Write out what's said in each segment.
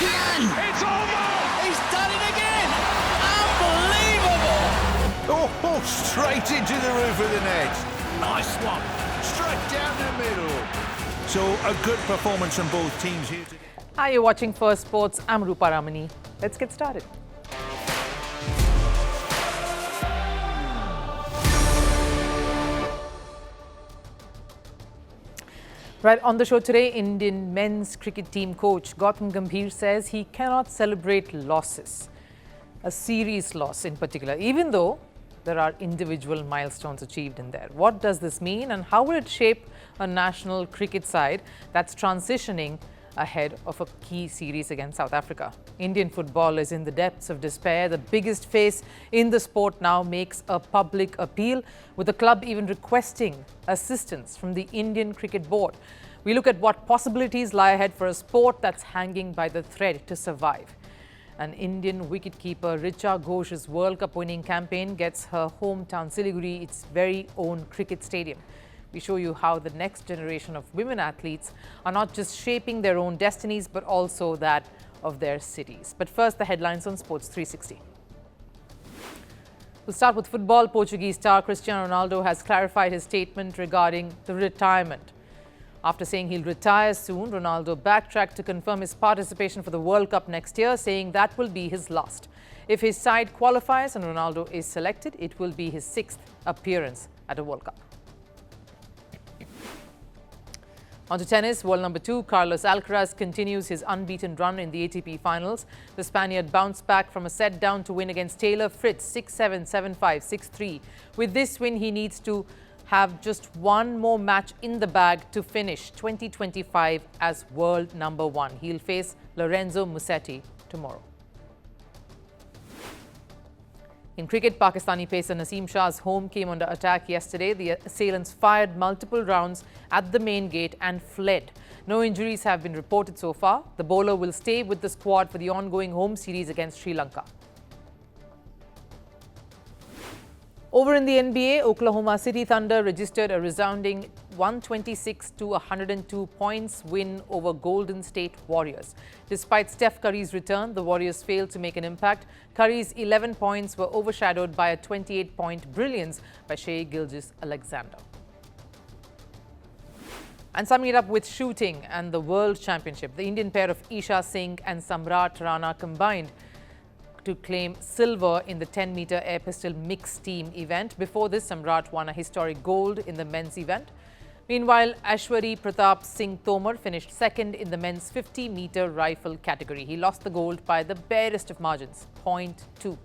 Jhingan! It's over! He's done it again! Unbelievable! Oh, straight into the roof of the net. Nice one. Straight down the middle. So a good performance from both teams here today. Hi, you're watching Firstpost. I'm Rupha Ramani. Let's get started. Right, on the show today, Indian men's cricket team coach Gautam Gambhir says he cannot celebrate losses, a series loss in particular, even though there are individual milestones achieved in there. What does this mean and how will it shape a national cricket side that's transitioning ahead of a key series against South Africa? Indian football is in the depths of despair. The biggest face in the sport now makes a public appeal, with the club even requesting assistance from the Indian Cricket Board. We look at what possibilities lie ahead for a sport that's hanging by the thread to survive. An Indian wicketkeeper, Richa Ghosh's World Cup winning campaign gets her hometown Siliguri its very own cricket stadium. We show you how the next generation of women athletes are not just shaping their own destinies, but also that of their cities. But first, the headlines on Sports 360. We'll start with football. Portuguese star Cristiano Ronaldo has clarified his statement regarding the retirement. After saying he'll retire soon, Ronaldo backtracked to confirm his participation for the World Cup next year, saying that will be his last. If his side qualifies and Ronaldo is selected, it will be his 6th appearance at a World Cup. On to tennis, world number 2, Carlos Alcaraz continues his unbeaten run in the ATP finals. The Spaniard bounced back from a set down to win against Taylor Fritz 6-7, 7-5, 6-3. With this win, he needs to have just one more match in the bag to finish 2025 as world number 1. He'll face Lorenzo Musetti tomorrow. In cricket, Pakistani pacer Naseem Shah's home came under attack yesterday. The assailants fired multiple rounds at the main gate and fled. No injuries have been reported so far. The bowler will stay with the squad for the ongoing home series against Sri Lanka. Over in the NBA, Oklahoma City Thunder registered a resounding 126-102 points win over Golden State Warriors. Despite Steph Curry's return, the Warriors failed to make an impact. Curry's 11 points were overshadowed by a 28-point brilliance by Shai Gilgeous-Alexander. And summing it up with shooting and the World Championship, the Indian pair of Isha Singh and Samrat Rana combined to claim silver in the 10-meter air pistol mixed team event. Before this, Samrat won a historic gold in the men's event. Meanwhile, Ashwari Pratap Singh Tomar finished second in the men's 50-meter rifle category. He lost the gold by the barest of margins, 0.2.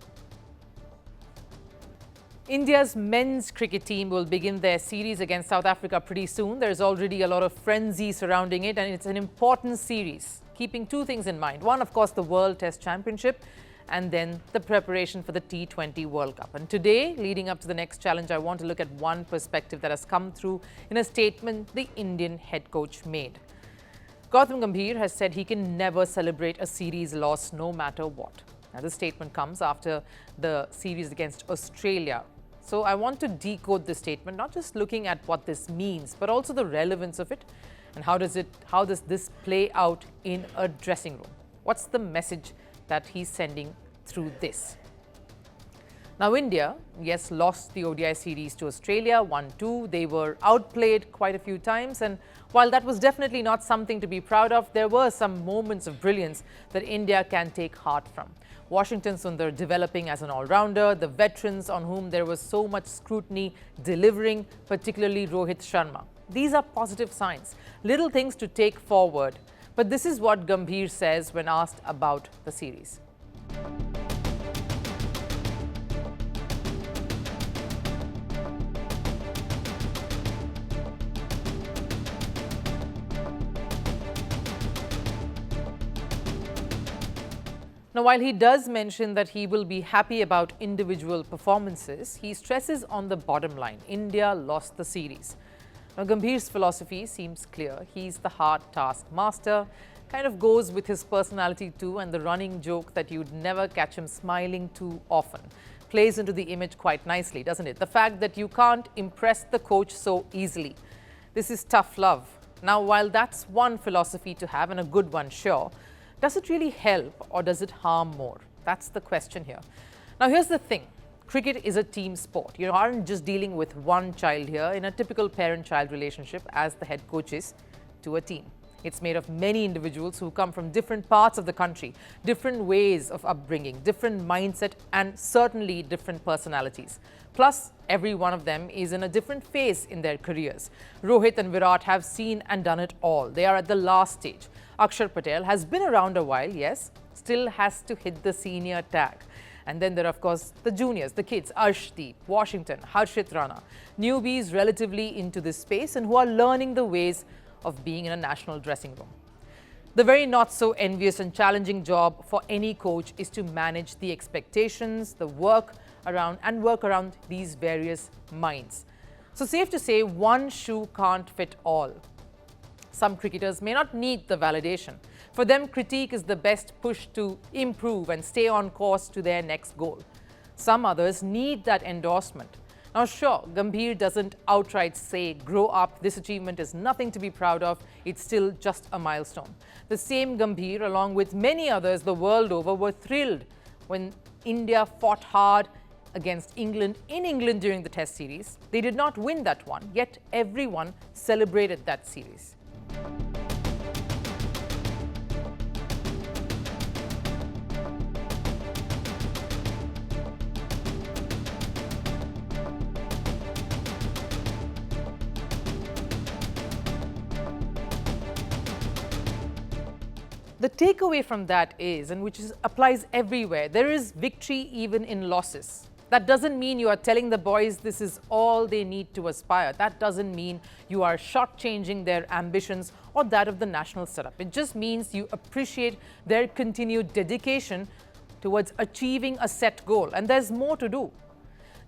India's men's cricket team will begin their series against South Africa pretty soon. There's already a lot of frenzy surrounding it, and it's an important series, keeping two things in mind. One, of course, the World Test Championship, and then the preparation for the T20 World Cup. And today, leading up to the next challenge, I want to look at one perspective that has come through in a statement the Indian head coach made. Gautam Gambhir has said he can never celebrate a series loss no matter what. Now, this statement comes after the series against Australia. So I want to decode this statement, not just looking at what this means, but also the relevance of it and how does this play out in a dressing room? What's the message that he's sending through this? Now, India, yes, lost the ODI series to Australia 1-2. They were outplayed quite a few times, and while that was definitely not something to be proud of, there were some moments of brilliance that India can take heart from. Washington Sundar developing as an all-rounder, the veterans on whom there was so much scrutiny delivering, particularly Rohit Sharma. These are positive signs, little things to take forward. But this is what Gambhir says when asked about the series. Now, while he does mention that he will be happy about individual performances, he stresses on the bottom line. India lost the series. Now, Gambhir's philosophy seems clear. He's the hard task master, kind of goes with his personality too, and the running joke that you'd never catch him smiling too often plays into the image quite nicely, doesn't it? The fact that you can't impress the coach so easily. This is tough love. Now, while that's one philosophy to have, and a good one, sure, Does it really help or does it harm more? That's the question here. Now, here's the thing. Cricket is a team sport. You aren't just dealing with one child here in a typical parent-child relationship as the head coaches to a team. It's made of many individuals who come from different parts of the country, different ways of upbringing, different mindset, and certainly different personalities. Plus, every one of them is in a different phase in their careers. Rohit and Virat have seen and done it all. They are at the last stage. Akshar Patel has been around a while, yes, still has to hit the senior tag. And then there are, of course, the juniors, the kids, Arshdeep, Washington, Harshit Rana, newbies relatively into this space and who are learning the ways of being in a national dressing room. The very not so envious and challenging job for any coach is to manage the expectations, the work around these various minds. So safe to say, one shoe can't fit all. Some cricketers may not need the validation. For them, critique is the best push to improve and stay on course to their next goal. Some others need that endorsement. Now, sure, Gambhir doesn't outright say, grow up, this achievement is nothing to be proud of, it's still just a milestone. The same Gambhir, along with many others the world over, were thrilled when India fought hard against England in England during the Test series. They did not win that one, yet everyone celebrated that series. The takeaway from that is, and applies everywhere, there is victory even in losses. That doesn't mean you are telling the boys this is all they need to aspire. That doesn't mean you are shortchanging their ambitions or that of the national setup. It just means you appreciate their continued dedication towards achieving a set goal, and there's more to do.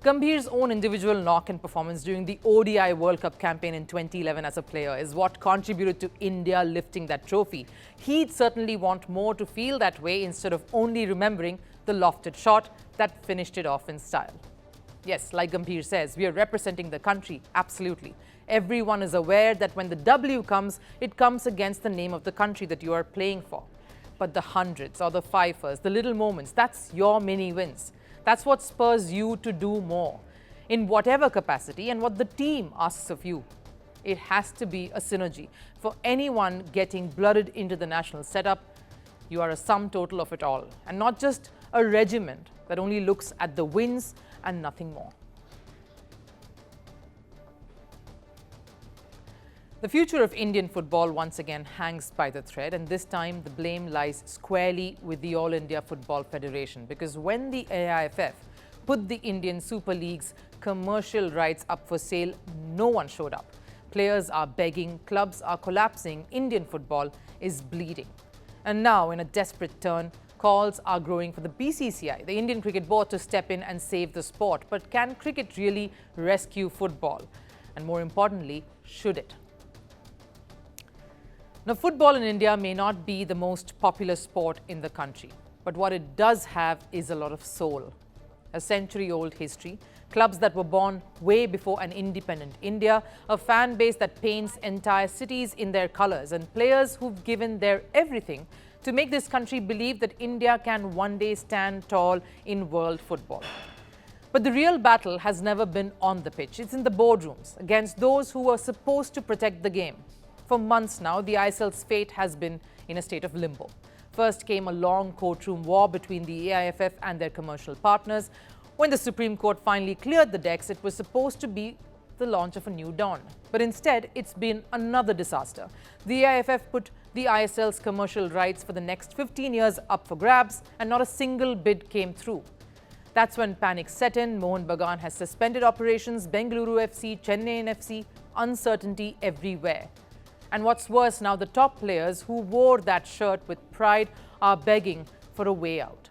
Gambhir's own individual knock and performance during the ODI World Cup campaign in 2011 as a player is what contributed to India lifting that trophy. He'd certainly want more to feel that way instead of only remembering the lofted shot that finished it off in style. Yes, like Gambhir says, we are representing the country, absolutely. Everyone is aware that when the W comes, it comes against the name of the country that you are playing for. But the hundreds or the fifers, the little moments, that's your mini wins. That's what spurs you to do more in whatever capacity and what the team asks of you. It has to be a synergy. For anyone getting blooded into the national setup, you are a sum total of it all and not just a regiment that only looks at the wins and nothing more. The future of Indian football once again hangs by the thread, and this time the blame lies squarely with the All India Football Federation, because when the AIFF put the Indian Super League's commercial rights up for sale, no one showed up. Players are begging, clubs are collapsing, Indian football is bleeding. And now, in a desperate turn, calls are growing for the BCCI, the Indian Cricket Board, to step in and save the sport. But can cricket really rescue football? And more importantly, should it? Now, football in India may not be the most popular sport in the country, but what it does have is a lot of soul. A century-old history, clubs that were born way before an independent India, a fan base that paints entire cities in their colors, and players who've given their everything to make this country believe that India can one day stand tall in world football. But the real battle has never been on the pitch. It's in the boardrooms, against those who are supposed to protect the game. For months now, the ISL's fate has been in a state of limbo. First came a long courtroom war between the AIFF and their commercial partners. When the Supreme Court finally cleared the decks, it was supposed to be the launch of a new dawn. But instead, it's been another disaster. The AIFF put the ISL's commercial rights for the next 15 years up for grabs, and not a single bid came through. That's when panic set in. Mohan Bagan has suspended operations, Bengaluru FC, Chennai FC, uncertainty everywhere. And what's worse, now the top players who wore that shirt with pride are begging for a way out.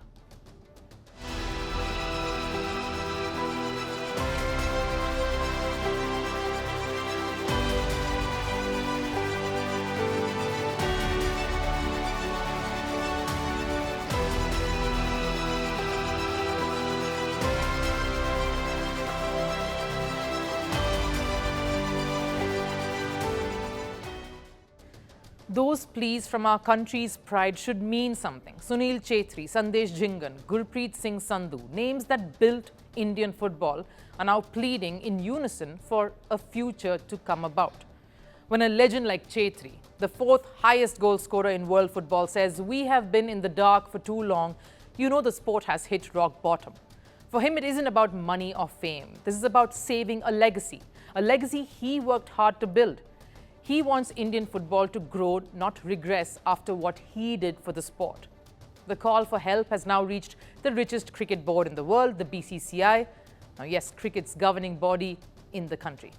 Those pleas from our country's pride should mean something. Sunil Chhetri, Sandesh Jhingan, Gurpreet Singh Sandhu, names that built Indian football, are now pleading in unison for a future to come about. When a legend like Chhetri, the fourth highest goal scorer in world football, says, "We have been in the dark for too long," you know the sport has hit rock bottom. For him, it isn't about money or fame. This is about saving a legacy he worked hard to build. He wants Indian football to grow, not regress, after what he did for the sport. The call for help has now reached the richest cricket board in the world, the BCCI. Now, yes, cricket's governing body in the country.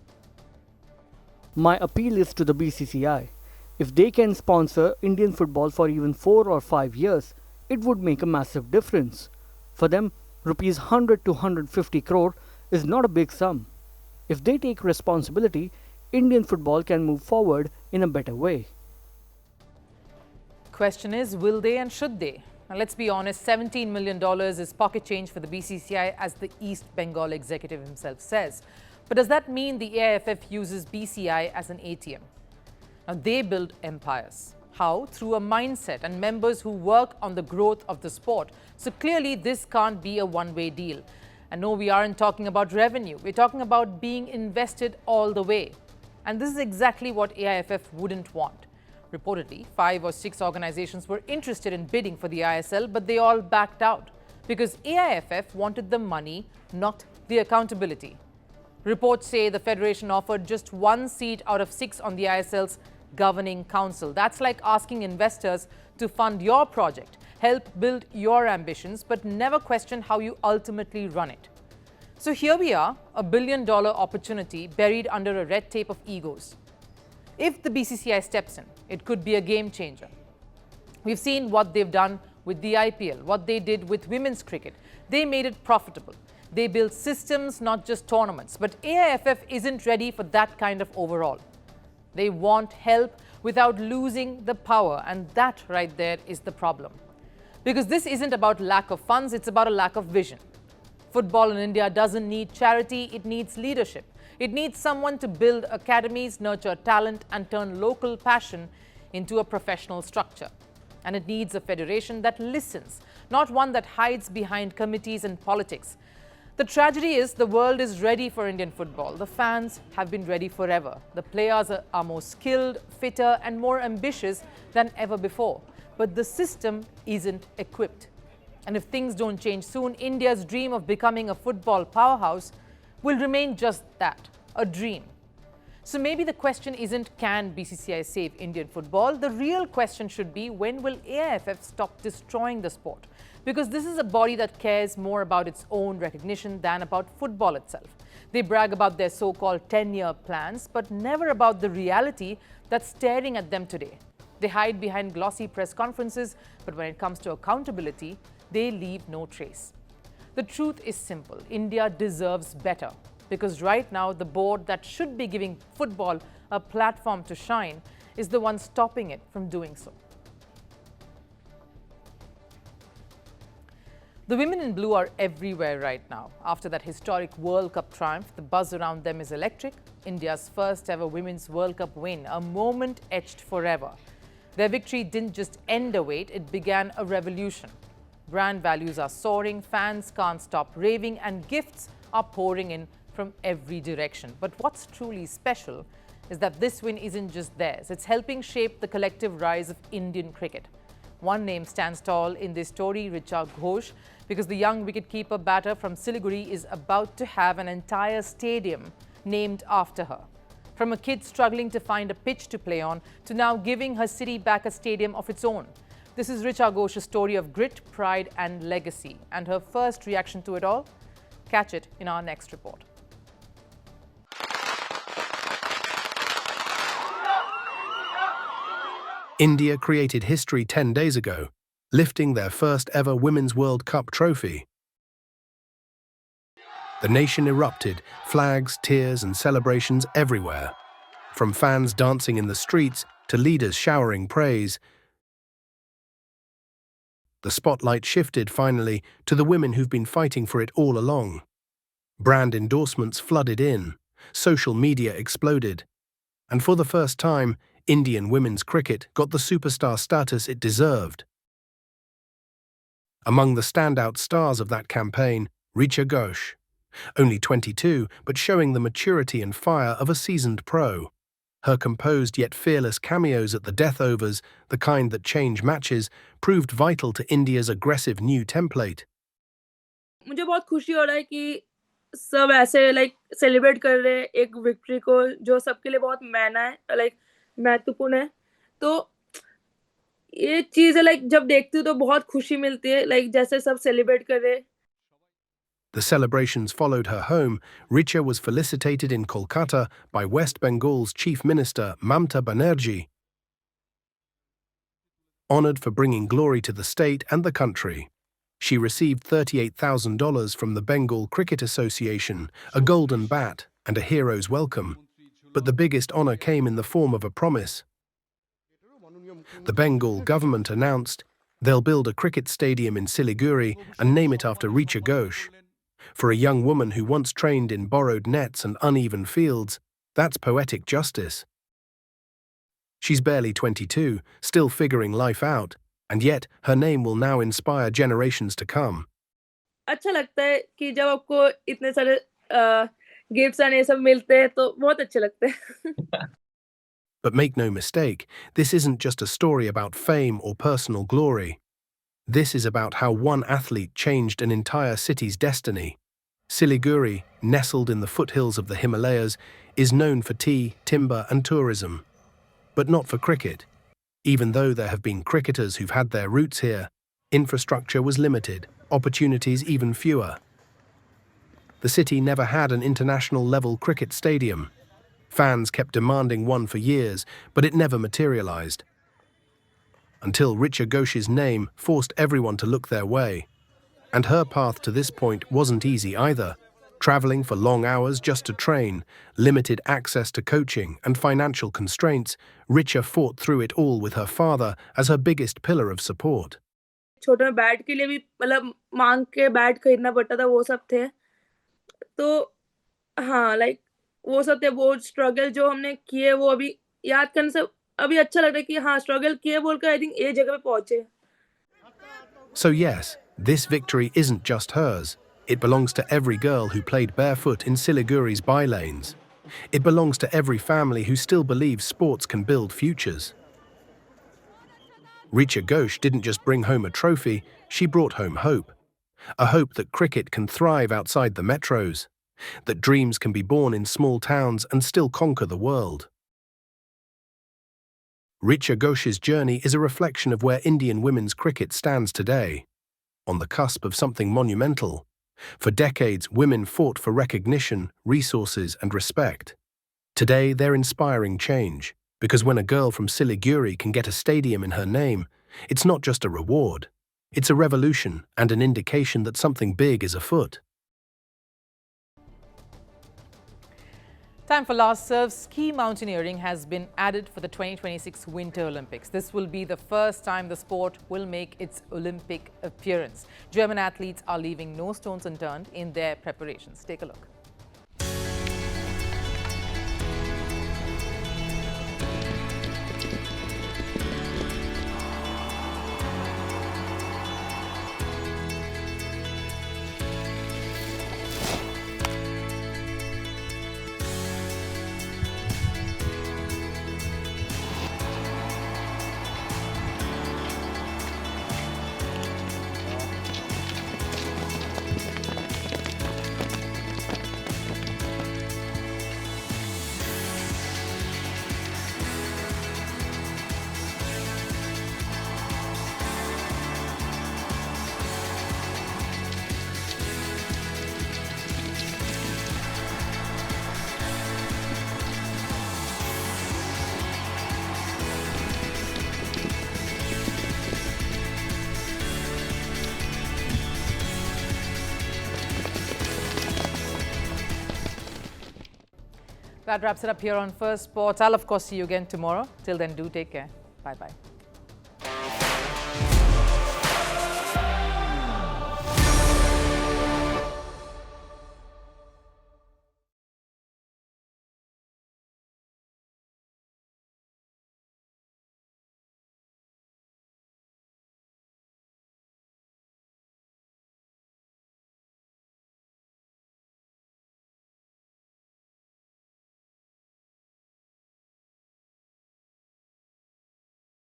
My appeal is to the BCCI. If they can sponsor Indian football for even 4 or 5 years, it would make a massive difference. For them, rupees 100 to 150 crore is not a big sum. If they take responsibility, Indian football can move forward in a better way. Question is, will they and should they? Now, let's be honest, $17 million is pocket change for the BCCI, as the East Bengal executive himself says. But does that mean the AIFF uses BCI as an ATM? Now, they build empires. How? Through a mindset and members who work on the growth of the sport. So clearly, this can't be a one-way deal. And no, we aren't talking about revenue. We're talking about being invested all the way. And this is exactly what AIFF wouldn't want. Reportedly, 5 or 6 organizations were interested in bidding for the ISL, but they all backed out because AIFF wanted the money, not the accountability. Reports say the federation offered just 1 seat out of 6 on the ISL's governing council. That's like asking investors to fund your project, help build your ambitions, but never question how you ultimately run it. So here we are, a $1 billion opportunity buried under a red tape of egos. If the BCCI steps in, it could be a game changer. We've seen what they've done with the IPL, what they did with women's cricket. They made it profitable. They built systems, not just tournaments. But AIFF isn't ready for that kind of overhaul. They want help without losing the power, and that right there is the problem. Because this isn't about lack of funds, it's about a lack of vision. Football in India doesn't need charity, it needs leadership. It needs someone to build academies, nurture talent, and turn local passion into a professional structure. And it needs a federation that listens, not one that hides behind committees and politics. The tragedy is the world is ready for Indian football. The fans have been ready forever. The players are more skilled, fitter, and more ambitious than ever before. But the system isn't equipped. And if things don't change soon, India's dream of becoming a football powerhouse will remain just that, a dream. So maybe the question isn't, can BCCI save Indian football? The real question should be, when will AIFF stop destroying the sport? Because this is a body that cares more about its own recognition than about football itself. They brag about their so-called 10-year plans, but never about the reality that's staring at them today. They hide behind glossy press conferences, but when it comes to accountability, they leave no trace. The truth is simple. India deserves better, because right now the board that should be giving football a platform to shine is the one stopping it from doing so. The women in blue are everywhere right now. After that historic World Cup triumph, the buzz around them is electric. India's first ever Women's World Cup win, a moment etched forever. Their victory didn't just end a wait, it began a revolution. Brand values are soaring, fans can't stop raving, and gifts are pouring in from every direction. But what's truly special is that this win isn't just theirs. It's helping shape the collective rise of Indian cricket. One name stands tall in this story, Richa Ghosh, because the young wicketkeeper batter from Siliguri is about to have an entire stadium named after her. From a kid struggling to find a pitch to play on, to now giving her city back a stadium of its own. This is Richa Ghosh's story of grit, pride, and legacy. And her first reaction to it all? Catch it in our next report. India created history 10 days ago, lifting their first ever Women's World Cup trophy. The nation erupted, flags, tears, and celebrations everywhere. From fans dancing in the streets to leaders showering praise, the spotlight shifted finally to the women who've been fighting for it all along. Brand endorsements flooded in, social media exploded, and for the first time, Indian women's cricket got the superstar status it deserved. Among the standout stars of that campaign, Richa Ghosh, only 22 but showing the maturity and fire of a seasoned pro. Her composed yet fearless cameos at the death overs, the kind that change matches, proved vital to India's aggressive new template. मुझे बहुत खुशी हो रहा है कि सब ऐसे celebrate कर रहे हैं एक विक्ट्री को जो सबके लिए बहुत महत्वपूर्ण है। तो ये चीज़ जब देखती हूँ तो बहुत खुशी मिलती है जैसे सब सेलिब्रेट कर रहे हैं। The celebrations followed her home. Richa was felicitated in Kolkata by West Bengal's Chief Minister Mamta Banerjee, honoured for bringing glory to the state and the country. She received $38,000 from the Bengal Cricket Association, a golden bat, and a hero's welcome. But the biggest honour came in the form of a promise. The Bengal government announced they'll build a cricket stadium in Siliguri and name it after Richa Ghosh. For a young woman who once trained in borrowed nets and uneven fields, that's poetic justice. She's barely 22, still figuring life out, and yet her name will now inspire generations to come. अच्छा लगता है कि जब आपको इतने सारे gifts आने सब मिलते हैं तो बहुत अच्छे लगते हैं। But make no mistake, this isn't just a story about fame or personal glory. This is about how one athlete changed an entire city's destiny. Siliguri, nestled in the foothills of the Himalayas, is known for tea, timber and tourism. But not for cricket. Even though there have been cricketers who've had their roots here, infrastructure was limited, opportunities even fewer. The city never had an international-level cricket stadium. Fans kept demanding one for years, but it never materialized. Until Richa Ghosh's name forced everyone to look their way. And her path to this point wasn't easy either. Traveling for long hours just to train, limited access to coaching and financial constraints, Richa fought through it all with her father as her biggest pillar of support. छोटे में bat के लिए भी मांग के bat खरीदना पड़ता था, वो सब थे। तो हाँ, वो सब थे, वो स्ट्रगल जो हमने किए वो अभी याद करने से अभी अच्छा लग रहा है कि हाँ स्ट्रगल किए बोलकर आई थिंक ये जगह पे पहुंचे। So yes, this victory isn't just hers. It belongs to every girl who played barefoot in Siliguri's bylanes. It belongs to every family who still believes sports can build futures. Richa Ghosh didn't just bring home a trophy, she brought home hope. A hope that cricket can thrive outside the metros, that dreams can be born in small towns and still conquer the world. Richa Ghosh's journey is a reflection of where Indian women's cricket stands today, on the cusp of something monumental. For decades, women fought for recognition, resources, and respect. Today, they're inspiring change, because when a girl from Siliguri can get a stadium in her name, it's not just a reward. It's a revolution and an indication that something big is afoot. Time for last serve. Ski mountaineering has been added for the 2026 Winter Olympics. This will be the first time the sport will make its Olympic appearance. German athletes are leaving no stones unturned in their preparations. Take a look. That wraps it up here on First Sports. I'll of course see you again tomorrow. Till then, do take care. Bye-bye.